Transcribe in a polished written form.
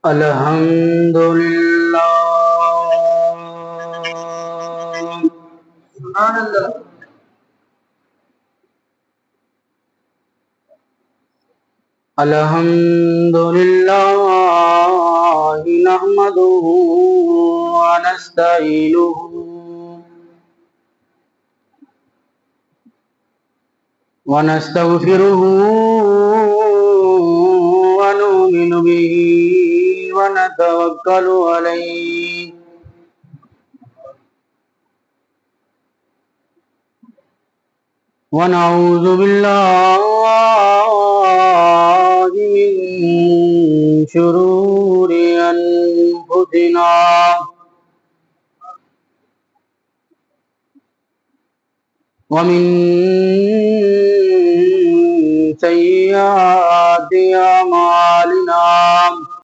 الحمد لله. سبحان الله. الحمد لله نحمده ونستعينه ونستغفره ونؤمن به ونتوكل عليه ونعوذ بالله من شرور أنفسنا ومن سيئات أعمالنا.